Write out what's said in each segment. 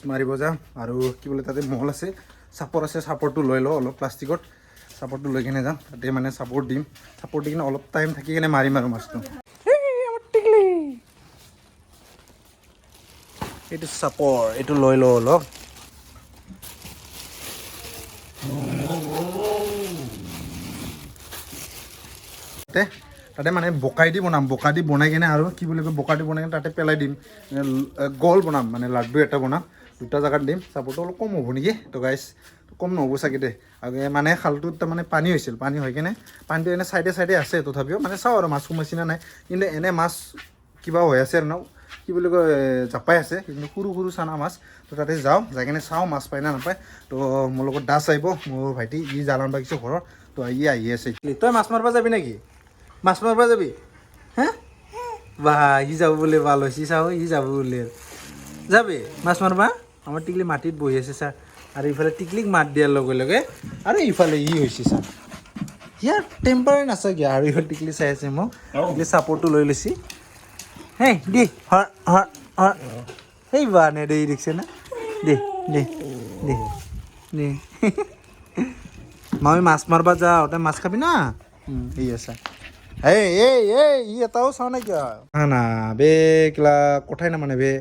মাৰিব যাম আৰু কি বোলে তাতে মল আছে চাপৰ আছে চাপৰটো লৈ লওঁ অলপ প্লাষ্টিকত চাপৰটো লৈ কিনে যাম তাতে মানে চাপৰ দিম চাপৰ দি কিনে অলপ টাইম থাকি কিনে মাৰিম আৰু মাছটো এইটো চাপৰ এইটো লৈ লওঁ অলপ তাতে মানে বোকা দি বনাম বোকা দি বনাই কিনে আৰু কি বুলি কয় বোকা দি বনাই কিনে তাতে পেলাই দিম গল বনাম মানে লাড্ডু এটা বনাম দুটা জেগাত দিম চাপৰটো অলপ কম হ'ব নেকি তো গাইছ কম নহ'ব চাগে দেই আৰু মানে খালটোত তাৰমানে পানী হৈছিল পানী হৈ কিনে পানীটো এনে চাইডে চাইডে আছে তথাপিও মানে চাওঁ আৰু মাছ সোমাইছে নে নাই কিন্তু এনে মাছ কিবা হৈ আছে আৰু ন কি বুলি কয় জাপাই আছে কিন্তু সৰু সৰু চানা মাছ তো তাতে যাওঁ যাই কিনে চাওঁ মাছ পায় না নাপায় তো মোৰ লগত দাস আহিব মোৰ ভাইটি ই জালান বাগিছে ঘৰৰ তো ই আহি আছে তই মাছ মাৰিব যাবি নেকি মাছ মাৰিব যাবি হে বা ই যাব বোলে ভাল হৈছে চাওঁ ই যাব বোলে যাবি মাছ মাৰিবা আমাৰ টিকলি মাটিত বহি আছে ছাৰ আৰু ইফালে টিকলিক মাত দিয়াৰ লগে লগে আৰু ইফালে ই হৈছে ছাৰ ইয়াৰ টেম্পাৰে নাচাগে আৰু ইফালে টিকলি চাই আছে মোক টিকলি চাপৰটো লৈ লৈছি হেই দে হৰ হৰ হৰ সেই বা নে দে দেখিছে না দে দে দে দে মই মাছ মাৰিব যাওঁ তই মাছ খাবি না এই আছে এই এই এই ই এটাও চাওঁ নাই কিয় না বে কিলা কথাই নামানে বে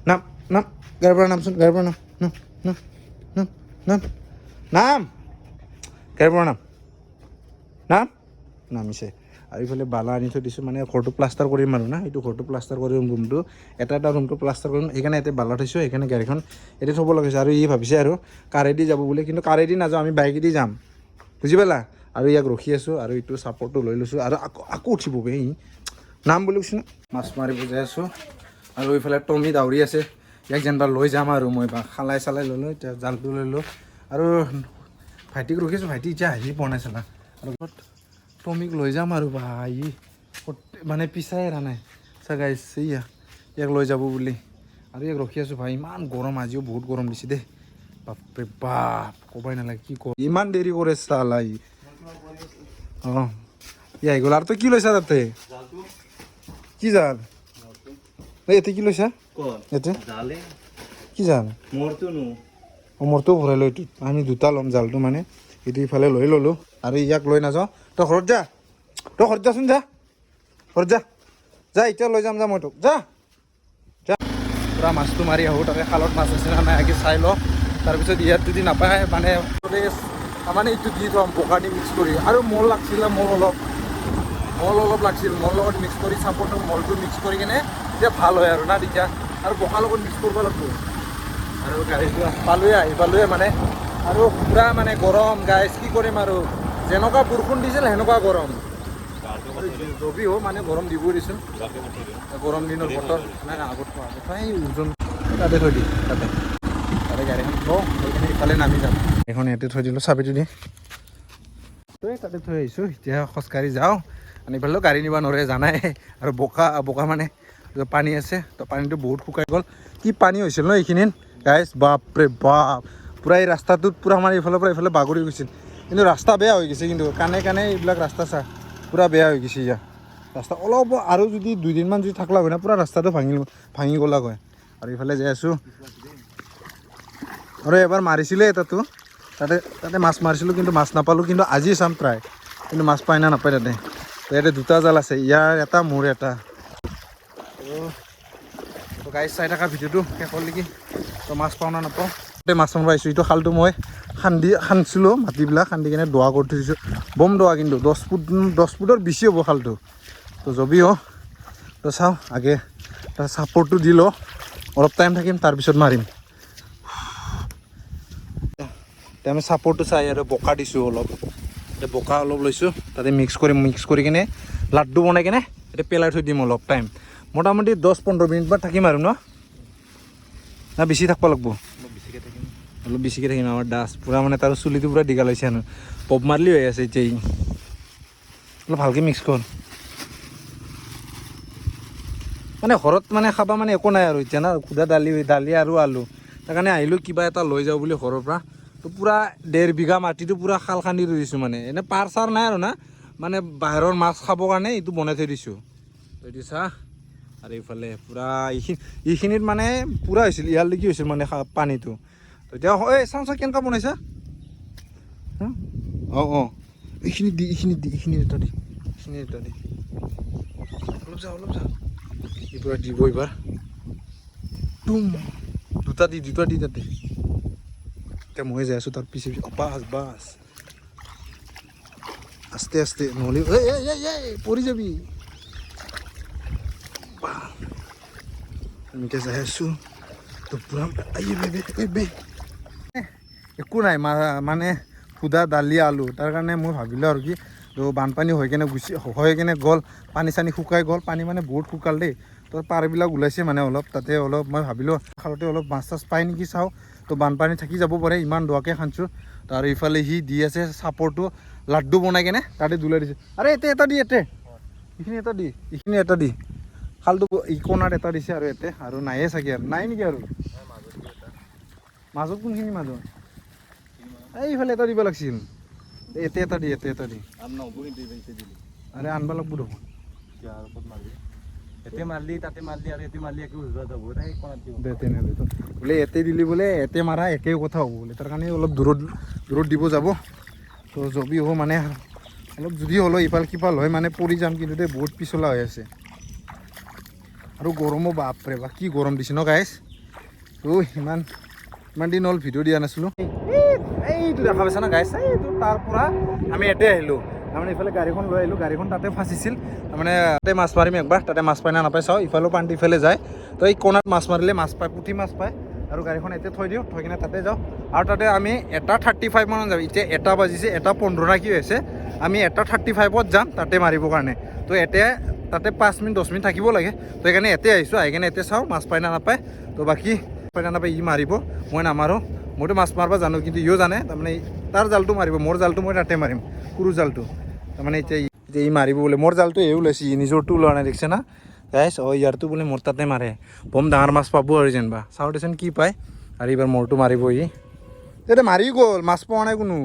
নাম নাম গাৰ পৰা নামচোন গাৰ পৰা নাম নাম নাম নাম নাম নাম গাৰ পৰা নাম নাম নামিছে আৰু ইফালে বালা আনি থৈ দিছোঁ মানে ঘৰটো প্লাষ্টাৰ কৰিম আৰু না এইটো ঘৰটো প্লাষ্টাৰ কৰিম ৰুমটো এটা ৰুমটো প্লাষ্টাৰ কৰিম সেইকাৰণে ইয়াতে বালা থৈছোঁ সেইকাৰণে গাড়ীখন ইয়াতে থ'ব লাগিছে আৰু ই ভাবিছে আৰু কাৰেদি যাব বুলি কিন্তু কাৰেদি নাযাওঁ আমি বাইকেদি যাম বুজি পালা আৰু ইয়াক ৰখি আছোঁ আৰু এইটো চাপৰটো লৈ লৈছোঁ আৰু আকৌ উঠিব বে ই নাম বুলি কৈছোঁ না মাছ মাৰিব যাই আছোঁ আৰু এইফালে টমি দাউৰি আছে ইয়াক যেনিবা লৈ যাম আৰু মই বা খালাই চালাই ল'লোঁ এতিয়া জালটো লৈ লওঁ আৰু ভাইটিক ৰখিছোঁ ভাইটি এতিয়া আহি পোৱা নাই চালা আৰু টমিক লৈ যাম আৰু বা ই মানে পিছাই এৰা নাই চাগাই ইয়াক লৈ যাব বুলি আৰু ইয়াক ৰখি আছোঁ ভাই ইমান গৰম আজিও বহুত গৰম দিছে দেই বাপৰে বাপ ক'বাই নালাগে কি কৰ ইমান দেৰি কৰে চালা ই অঁ ই আহি গ'ল আৰু তই কি লৈছা তাতে কি জাল ইয়াতে কি লৈছা ইয়াতে কি জাল মোৰটো ভৰাই লৈ এইটোত আমি দুটা ল'ম জালটো মানে এইটো ইফালে লৈ ল'লোঁ আৰু ইয়াক লৈ নাযাওঁ তই ঘৰত যা তই ঘৰত যাচোন যা ঘৰত যা যা এতিয়া লৈ যাম যা মই তোক যা যা পূৰা মাছটো মাৰি আহোঁ তাতে খালত মাছ আছে না নাই আগে চাই লওঁ তাৰপিছত ইয়াত যদি নাপায় মানে এইটো দি থ'ম বোকা দি মিক্স কৰি আৰু মল লাগিছিলে মল অলপ লাগিছিল মল লগত মিক্স কৰি চাপৰটো মলটো মিক্স কৰি কিনে তেতিয়া ভাল হয় আৰু না তেতিয়া আৰু বোকাৰ লগত মিক্স কৰিব লাগিব আৰু গাড়ীটো পালোৱে মানে আৰু পূৰা মানে গৰম গাইজ কি কৰিম আৰু যেনেকুৱা বৰষুণ দিছিল সেনেকুৱা গৰম যদিও মানে গৰম দিবই দিছিল গৰম দিনৰ বতৰ নাই আগত এই ওজন তাতে থৈ দিম তাতে গাড়ীখন থওঁ সেইখিনি ইফালে নামি যাম এখন ইয়াতে থৈ দিলোঁ চাবিটো দি তাতে থৈ আহিছোঁ এতিয়া খোজকাঢ়ি যাওঁ আৰু ইফালেও গাড়ী নিব নোৱাৰে জানাই আৰু বোকা মানে পানী আছে তো পানীটো বহুত শুকাই গ'ল কি পানী হৈছিল ন এইখিনিত গাইজ বাপৰে বাপ পূৰা এই ৰাস্তাটোত পূৰা আমাৰ এইফালৰ পৰা এইফালে বাগৰি গৈছিল কিন্তু ৰাস্তা বেয়া হৈ গৈছে কিন্তু কাণে এইবিলাক ৰাস্তা চা পূৰা বেয়া হৈ গৈছে ইয়াৰ ৰাস্তা অলপ আৰু যদি 2 দিনমান যদি থাকলা হয় না পূৰা ৰাস্তাটো ভাঙি গ'লা হয় আৰু ইফালে যাই আছোঁ আৰু এবাৰ মাৰিছিলে এটাতো তাতে মাছ মাৰিছিলোঁ কিন্তু মাছ নাপালোঁ কিন্তু আজি চাম ট্ৰাই কিন্তু মাছ পায় না নাপায় তাতে ইয়াতে দুটা জাল আছে ইয়াৰ এটা মোৰ এটা তো গাইজ চাই থকা ভিডিঅ'টো শেষলৈকে তো মাছ পাওঁ না নাপাওঁ তাতে মাছ মাৰিব আহিছোঁ এইটো খালটো মই খান্দিছিলোঁ মাটিবিলাক খান্দি কিনে দোৱা কৰি থৈ দিছোঁ বম দোৱা কিন্তু 10 ফুটৰ বেছি হ'ব খালটো তো জবি তো চাওঁ আগে তাৰ চাপৰটো দি লওঁ অলপ টাইম থাকিম তাৰপিছত মাৰিম এতিয়া আমি চাপৰটো চাই আৰু বোকা দিছোঁ অলপ এতিয়া বোকা অলপ লৈছোঁ তাতে মিক্স কৰি কিনে লাড্ডু বনাই কিনে এতিয়া পেলাই থৈ দিম অলপ টাইম মোটামুটি 10-15 মিনিটমান থাকিম আৰু না বেছি থাকিব লাগিব অলপ বেছিকৈ থাকিম আমাৰ দাস পূৰা মানে তাৰ চুলিটো পূৰা দীঘল হৈছে আৰু পপ মাৰলি হৈ আছে এতিয়া অলপ ভালকৈ মিক্স কৰ মানে ঘৰত মানে খাবা মানে একো নাই আৰু এতিয়া না সুদা দালি আৰু আলু তাৰ কাৰণে আহিলোঁ কিবা এটা লৈ যাওঁ বুলি ঘৰৰ পৰা তো পূৰা 1.5 বিঘা মাটিটো পূৰা খাল খান্দি থৈ দিছোঁ মানে এনে পাৰ চাৰ নাই আৰু না মানে বাহিৰৰ মাছ খাবৰ কাৰণে এইটো বনাই থৈ দিছোঁ এইটো চা আৰু এইফালে পূৰা এইখিনিত মানে পূৰা হৈছিল ইয়ালৈকে হৈছিল মানে পানীটো তো এতিয়া এই চাওঁ চাওঁ কেনেকুৱা বনাইছা অঁ এইখিনি দি এইখিনি এটা দি অলপ যা এইবাৰ দিব এইবাৰ দুটা দি তাতে এতিয়া মই যাই আছোঁ তাৰ পিছে বাছ আস্তে নহ'লে পৰি যাবি আমি এতিয়া যাই আছোঁ তো পূৰা একো নাই মানে সুদা দালি আলু তাৰ কাৰণে মই ভাবিলোঁ আৰু কি তো বানপানী হৈ কেনে গ'ল পানী চানী শুকাই গ'ল পানী মানে বহুত শুকাল দেই তো পাৰবিলাক ওলাইছে মানে অলপ তাতে অলপ মই ভাবিলোঁ খালতে অলপ মাছ চাছ পাই নেকি চাওঁ তো বানপানী থাকি যাব পাৰে ইমান দ'কৈ খান্দিছোঁ তো আৰু ইফালে সি দি আছে চাপৰটো লাড্ডু বনাই কেনে তাতে দুলাই দিছে আৰে এটা দি এইখিনি এটা দি খালটো ইকোনাত এটা দিছে আৰু ইয়াতে আৰু নায়ে চাগে আৰু নাই নেকি আৰু মাজত কোনখিনি মাজত এইফালে এটা দিব লাগিছিল এতে এটা দি আৰে আনবা লাগব দেখোন দে তেনেহ'লে বোলে এতে দিলি বোলে এতে মাৰা একেই কথা হ'ব বোলে তাৰ কাৰণে অলপ দূৰত দিব যাব তো জবি হ'ব মানে অলপ যদি হ'লেও ইফাল সিফাল হয় মানে পৰি যাম কিন্তু দেই বহুত পিছলা হৈ আছে আৰু গৰমো বাপৰে বা কি গৰম দিছে ন গাইছ তো ইমান দিন হ'ল ভিডিঅ' দিয়া নাছিলোঁ এইটো দেখা পাইছা না গাইছ এইটো তাৰ পৰা আমি ইয়াতে আহিলোঁ তাৰমানে ইফালে গাড়ীখন লৈ আহিলোঁ গাড়ীখন তাতে ফাঁচিছিল তাৰমানে তাতে মাছ মাৰিম একবাৰ তাতে মাছ পাই না নাপায় চাওঁ ইফালেও পানীটো ইফালে যায় তো এই কোণাত মাছ মাৰিলে মাছ পায় পুঠি মাছ পায় আৰু গাড়ীখন ইয়াতে থৈ দিওঁ থৈ কিনে তাতে যাওঁ আৰু তাতে আমি 1:35 মানত যাম এতিয়া 1 বাজিছে 1:15 না কি হৈছে আমি 1:35 যাম তাতে মাৰিবৰ কাৰণে তো এতিয়া তাতে 5 মিনিট 10 মিনিট থাকিব লাগে তো সেইকাৰণে ইয়াতে আহিছোঁ আহি কিনে ইয়াতে চাওঁ মাছ পায় না নাপায় তো বাকী পায় না নাপায় ই মাৰিব মই নামাৰোঁ মইতো মাছ মাৰিব জানো কিন্তু ইও জানে তাৰমানে তাৰ জালটো মাৰিব মোৰ জালটো মই তাতে মাৰিম সৰু জালটো তাৰমানে এতিয়া ই মাৰিব বোলে মোৰ জালটো এই ওলাইছে নিজৰটো ওলোৱা নাই দেখিছে না গাইছ ইয়াৰটো বোলে মোৰ তাতে মাৰে বম ডাঙৰ মাছ পাব আৰু যেনিবা চাওঁ দেচোন কি পায় আৰু এইবাৰ মোৰটো মাৰিব ই এতিয়া মাৰি গ'ল মাছ পোৱা নাই কোনো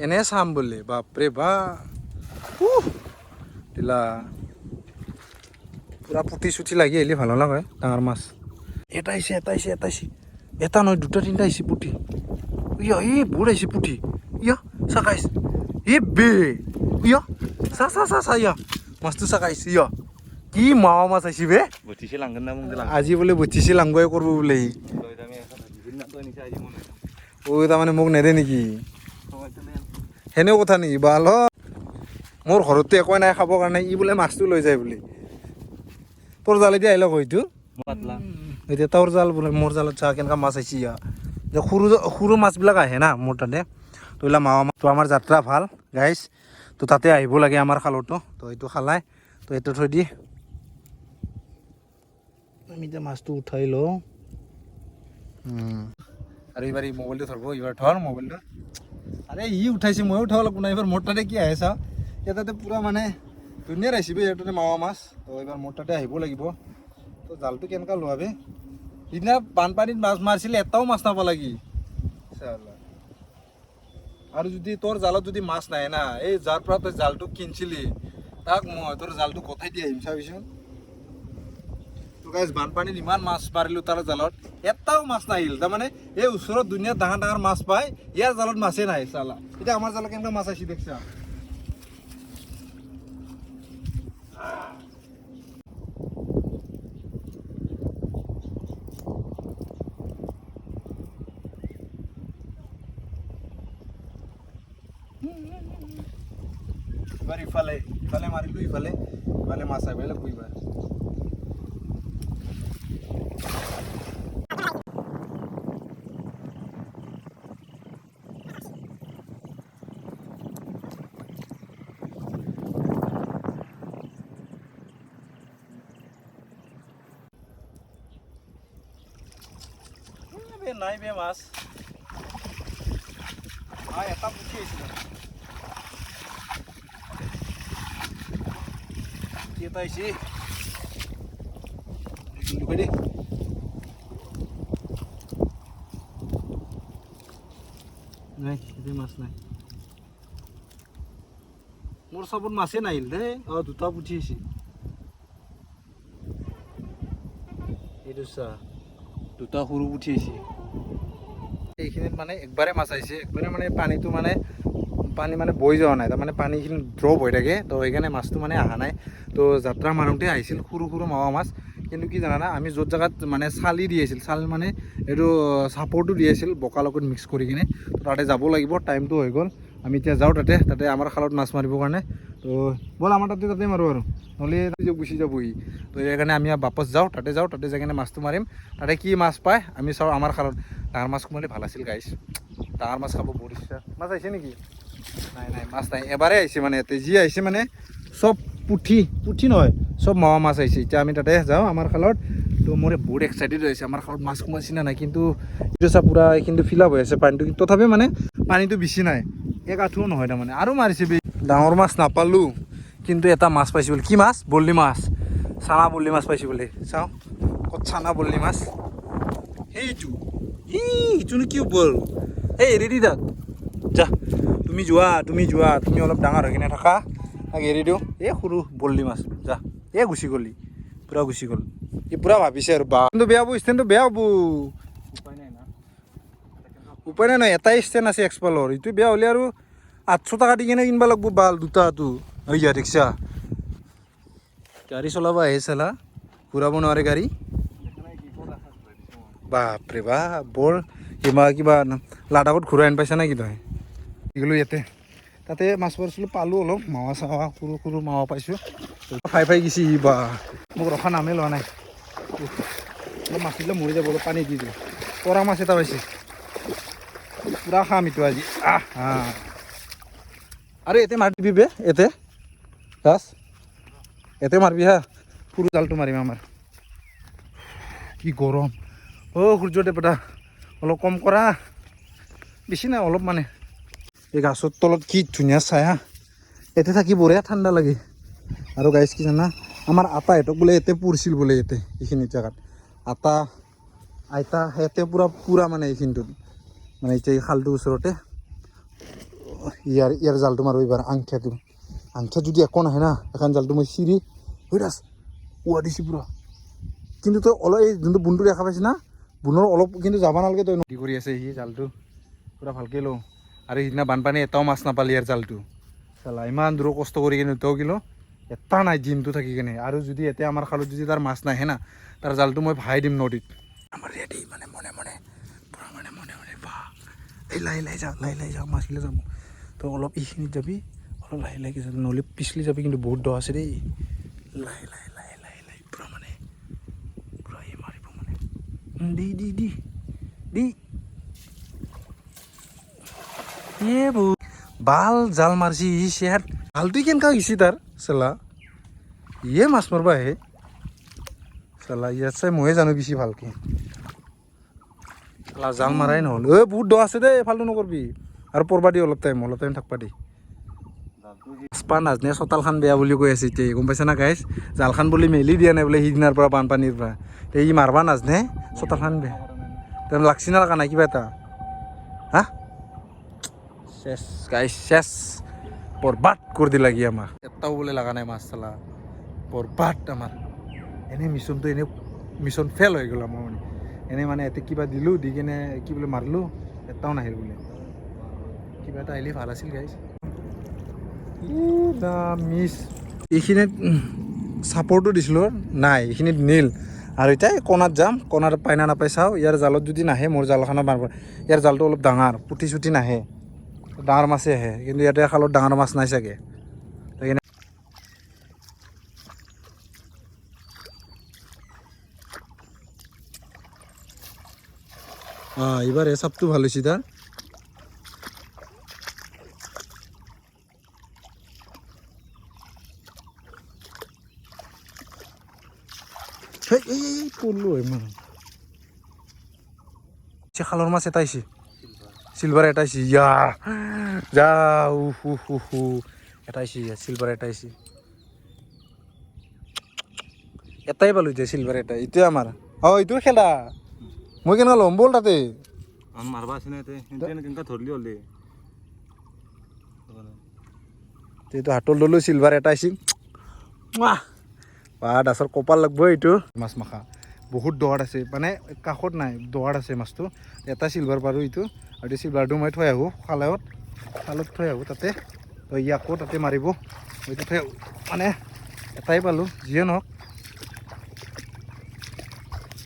এনে চাম বোলে বাপৰে বা দিলা পূৰা পুঠি চুঠি লাগি আহিলে ভাল নালাগে ডাঙৰ মাছ এটা আহিছে এটা নহয় দুটা তিনিটা আহিছে পুঠি ইয়া বহুত আহিছে পুঠি ইয়া চাকাইছ ইয়া চা ইয়া মাছটো চাকাইছে ইয়া কি মাৱা মাছ আহিছে বে আজি বোলে বঠিছে লাংগুৱাই কৰিব বোলে তাৰমানে মোক নেদে নেকি সেনেও কথা নেকি ভাল মোৰ ঘৰতো একোৱে নাই খাবৰ কাৰণে ই বোলে মাছটো লৈ যায় বুলি তোৰ জাল এতিয়া আহিলক হয়তো এতিয়া তোৰ জাল বোলে মোৰ জালত চা কেনেকুৱা মাছ আহিছে ইয়া যে সৰু মাছবিলাক আহে না মোৰ তাতে তো এইবিলাক মাৱা মাছটো আমাৰ যাত্ৰা ভাল গাইছ তো তাতে আহিব লাগে আমাৰ খালতো তো এইটো খালাই তো এইটো থৈ দি আমি এতিয়া মাছটো উঠাই লওঁ আৰু এইবাৰ এই মোবাইলটো ধৰিব এইবাৰ ধৰ মোবাইলটো আৰে ই উঠাইছে মই উঠাব লাগিব না এইবাৰ মোৰ তাতে কি আহে চাওঁ এতিয়া তাতে পূৰা মানে ধুনীয়া আহিছে বে ইয়াৰ তাতে মাৱা মাছ তো এইবাৰ মোৰ তাতে আহিব লাগিব তো জালটো কেনেকুৱা লোৱাবে সিদিনা বানপানীত মাছ মাৰিছিলে এটাও মাছ নাপালা কি আৰু যদি তোৰ জালত যদি মাছ নাই না এই যাৰ পৰা তই জালটো কিনিছিলি তাক মই তোৰ জালটো গতাই দি আহিম চাবিচোন তো গাইছ বানপানীত ইমান মাছ মাৰিলোঁ তাৰ জালত এটাও মাছ নাহিল তাৰমানে এই ওচৰত দুনিয়াত ডাঙৰ মাছ পায় ইয়াৰ জালত মাছেই নাহে চালা এতিয়া আমাৰ জালত কেনেকুৱা মাছ আহিছে দেখিছা এবাৰ ইফালে মাৰিলোঁ ইফালে মাছ আহিব লাগিব এইবাৰ নাই বে মাছ এটা পুঠি আহিছিলে এটা আহিছে নাই এতিয়া মাছ নাই মোৰ চবত মাছেই নাহিল দেই দুটা পুঠি আহিছে এইটো চা দুটা সৰু পুঠি আহিছে এইখিনিত মানে একবাৰে মাছ আহিছে একবাৰে মানে পানীটো মানে পানী মানে বৈ যোৱা নাই তাৰমানে পানীখিনি ড্ৰপ হৈ থাকে তো সেইকাৰণে মাছটো মানে অহা নাই তো যাত্ৰা মাৰোঁতে আহিছিল সৰু সৰু মাৱা মাছ কিন্তু কি জানানা আমি য'ত জেগাত মানে চালি দি আছিল চাল মানে এইটো চাপৰটো দি আছিল বোকাৰ লগত মিক্স কৰি কিনে তো তাতে যাব লাগিব টাইমটো হৈ গ'ল আমি এতিয়া যাওঁ তাতে আমাৰ খালত মাছ মাৰিবৰ কাৰণে তো ব'ল আমাৰ তাতে মাৰোঁ আৰু নহ'লে গুচি যাবহি তো সেইকাৰণে আমি বাপচ যাওঁ তাতে যাই কিনে মাছটো মাৰিম তাতে কি মাছ পায় আমি চাওঁ আমাৰ খালত ডাঙৰ মাছ সোমালে ভাল আছিল গাইছ ডাঙৰ মাছ খাব বহুত ইচ্ছা মাছ আহিছে নেকি নাই মাছ নাই এবাৰেই আহিছে মানে ইয়াতে যি আহিছে মানে চব পুঠি নহয় চব মাৱা মাছ আহিছে এতিয়া আমি তাতে যাওঁ আমাৰ খালত তো মোৰ বহুত এক্সাইটেড হৈ আছে আমাৰ খালত মাছ সোমাইছে নে নাই কিন্তু এইটো চা পূৰা এইখিনিটো ফিল আপ হৈ আছে পানীটো তথাপি মানে পানীটো বেছি নাই এক আঁঠুও নহয় তাৰমানে আৰু মাৰিছে ডাঙৰ মাছ নাপালোঁ কিন্তু এটা মাছ পাইছোঁ বোলে কি মাছ বল্লি মাছ চানা বল্লি মাছ পাইছোঁ বোলে চাওঁ ক'ত চানা বল্লি মাছ সেইটো ইটোনো কি বল এই এৰি দি থাক যা তুমি যোৱা তুমি অলপ ডাঙৰ হৈ কিনে থাকা তাক এৰি দিওঁ এই সৰু বল্লি মাছ যা এই গুচি গ'লি পূৰা গুচি গ'ল ই পূৰা ভাবিছে আৰু বা কিন্তু বেয়া হ'ব ষ্টেণ্ডটো বেয়া হ'ব উপায় নাই নহয় এটাই ষ্টেণ্ড আছে এক্সপালৰ এইটো বেয়া হ'লে আৰু 800 টকা দি কিনে কিনিব লাগিব বাল দুটাটো ইয়া ৰিক্সা গাড়ী চলাব আহে চালা ঘূৰাব নোৱাৰে গাড়ী বাপৰে বাপ বৰ কিবা লাডাখত ঘূৰাই আনি পাইছা নে কি তই গ'লোঁ ইয়াতে তাতে মাছ মাৰিছিলোঁ পালোঁ অলপ মাৱা চাৱা সৰু সৰু মাৱা পাইছোঁ ফাই গেছি বা মোক ৰখা নামেই লোৱা নাই অলপ মাছ দিলে মৰি যাব অলপ পানী দি দিওঁ পৰা মাছ এটা পাইছে পূৰা খাম এইটো আজি আৰু ইয়াতে মাৰিবি বে ইয়াতে গাছ ইয়াতে মাৰিবি হা সৰু জালটো মাৰিম আমাৰ কি গৰম সূৰ্য দেৱতা অলপ কম কৰা বেছি নাই অলপ মানে এই গাছৰ তলত কি ধুনীয়া চায়া ইয়াতে থাকি বঢ়িয়া ঠাণ্ডা লাগে আৰু গাইছ কি জানা আমাৰ আটাহঁতক বোলে ইয়াতে পৰিছিল বোলে ইয়াতে এইখিনি জেগাত আটা আইতা ইয়াতে পূৰা মানে এইখিনিটোত মানে এতিয়া এই খালটোৰ ওচৰতে ইয়াৰ জালটো মাৰো এইবাৰ আংঠিয়া যদি একো নাহে না এখন জালটো মই চিৰি হৈ ৰাস উৱা দিছি পূৰা কিন্তু তই অলপ এই যোনটো বুনটো দেখা পাইছে না বুনৰ অলপ কিন্তু যাব নালাগে তই কি কৰি আছে সি জালটো পূৰা ভালকৈ লওঁ আৰু সিদিনা বানপানী এটাও মাছ নাপালি ইয়াৰ জালটো চালা ইমান দূৰ কষ্ট কৰি কিনে এটাও কিলো এটা নাই দিনটো থাকি কিনে আৰু যদি এতিয়া আমাৰ খালত যদি তাৰ মাছ নাহে না তাৰ জালটো মই ভাই দিম নদীত আমাৰ ৰেডি মানে মনে পূৰা মানে মনে বা এই লাই যাওঁ মাছগিলা যাম তই অলপ এইখিনিত যাবি অলপ লাহে যাবি নহ'লে পিছলি যাবি কিন্তু বহুত দ আছে দেই লাহে পূৰা মানে পূৰা এই মাৰিব মানে দি বাল জাল মাৰছি ই চেহাত জালটো কেনেকা গৈছি তাৰ চালা ইয়ে মাছ মাৰবা আহে চালা ইয়াত চাই ময়ে জানো বেছি ভালকে চালা জাল মাৰাই নহ'ল বহুত দ আছে দেই ফাল্টু নকৰবি আৰু পৰবা দি অলপ টাইম থাকবা দি মাছপা নাজনে চোতালখন বেয়া বুলি কৈ আছে এতিয়া গম পাইছা না গাইছ জালখন বুলি মেলি দিয়া নাই বোলে সিদিনাৰ পৰা বানপানীৰ পৰা এই মাৰবা নাজনে চোতালখন বেয়া তেনে লাগছি না লগা নাই কিবা এটা হা শেষ গাইছ শেষ বৰবাদ কৰি দিলা কি আমাক এটাও বোলে লগা নাই মাছ চালা বৰবাদ আমাৰ এনেই মিছন ফেইল হৈ গ'ল আমাৰ মানে এনেই মানে ইয়াতে কিবা দিলোঁ দি কিনে কি বোলে মাৰিলোঁ এটাও নাহিল বোলে কিবা এটা আহিলে ভাল আছিল গাইছ মিছ এইখিনিত চাপৰটো দিছিলোঁ নাই এইখিনিত নীল আৰু এতিয়া কোণাত যাম কোণাত পাই না নাপাই চাওঁ ইয়াৰ জালত যদি নাহে মোৰ জালখনত মাৰিব ইয়াৰ জালটো অলপ ডাঙৰ পুঠি চুটি নাহে ডাঙৰ মাছেই আহে কিন্তু ইয়াতে খালত ডাঙৰ মাছ নাই চাগে এইবাৰ এই চাপটো ভাল হৈছে তাৰ এই পড়লো ইমান খালৰ মাছ এটা আহিছে সিলভাৰ এটা আহিছে ইয়া যা এটা আহিছে সিলভাৰ এটা আহিছে এটাই পালো এতিয়া সিলভাৰ এটা এইটোৱে আমাৰ এইটো খেলা মই কেনেকুৱা ল'ম ব'ল তাতে মাৰবা আছে না কেনেকা ধৰলি হ'লে এইটো হাতল ল'লো সিলভাৰ এটা আহিছে বা দাচৰ কপাল লাগব এইটো মাছ মাখা বহুত দৱাত আছে মানে কাষত নাই দৱাত আছে মাছটো এটা চিলভাৰ পাৰোঁ এইটো আৰু চিলভাৰটো মই থৈ আহোঁ খালত থৈ আহোঁ তাতে তো ই আকৌ তাতে মাৰিব এইটো থৈ মানে এটাই পালোঁ যিয়ে নহওক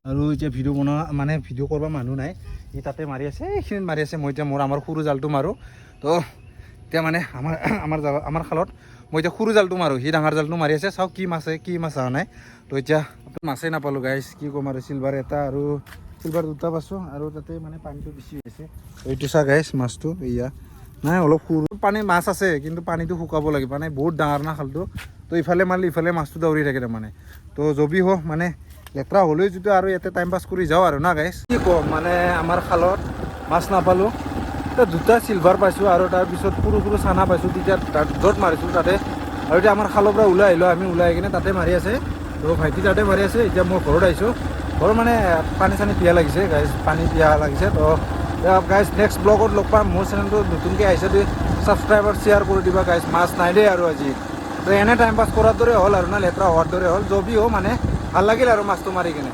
আৰু এতিয়া ভিডিঅ' বনোৱা মানে ভিডিঅ' কৰিব মানুহ নাই ই তাতে মাৰি আছে এইখিনিত মাৰি আছে মই এতিয়া আমাৰ সৰু জালটো মাৰোঁ তো এতিয়া মানে আমাৰ খালত মই এতিয়া সৰু জালটো মাৰোঁ সি ডাঙৰ জালটো মাৰি আছে চাওক কি মাছ অহা নাই তো এতিয়া মাছেই নাপালোঁ গাইছ কি ক'ম আৰু চিলভাৰ এটা আৰু চিলভাৰ দুটা পাইছোঁ আৰু তাতে মানে পানীটো বেছি হৈছে এইটো চা গাইছ মাছটো এয়া নাই অলপ সৰু পানী মাছ আছে কিন্তু পানীটো শুকাব লাগিব মানে বহুত ডাঙৰ না খালটো তো ইফালে মাৰিলে ইফালে মাছটো দৌৰি থাকে তাৰমানে তো জবি হওক মানে লেতেৰা হ'লেও যিটো আৰু ইয়াতে টাইম পাছ কৰি যাওঁ আৰু না গাইছ কি ক'ম মানে আমাৰ খালত মাছ নাপালোঁ দুটা চিলভাৰ পাইছোঁ আৰু তাৰপিছত সৰু সৰু চানা পাইছোঁ তেতিয়া য'ত মাৰিছোঁ তাতে আৰু এতিয়া আমাৰ খালৰ পৰা ওলাই আহিলোঁ আমি ওলাই কিনে তাতে মাৰি আছে তো ভাইটি তাতে মাৰি আছে এতিয়া মই ঘৰত আহিছোঁ ঘৰত মানে পানী চানী পিয়াহ লাগিছে গাইজ পানী পিয়াহ লাগিছে তো গাইজ নেক্সট ব্লগত লগ পাম মোৰ চেনেলটো নতুনকৈ আহিছে যদি ছাবস্ক্ৰাইবাৰ শ্বেয়াৰ কৰি দিবা গাইজ মাছ নাই দেই আৰু আজি তো এনে টাইম পাছ কৰাৰ দৰে হ'ল আৰু না লেতেৰা হোৱাৰ দৰে হ'ল যদিও মানে ভাল লাগিল আৰু মাছটো মাৰি কিনে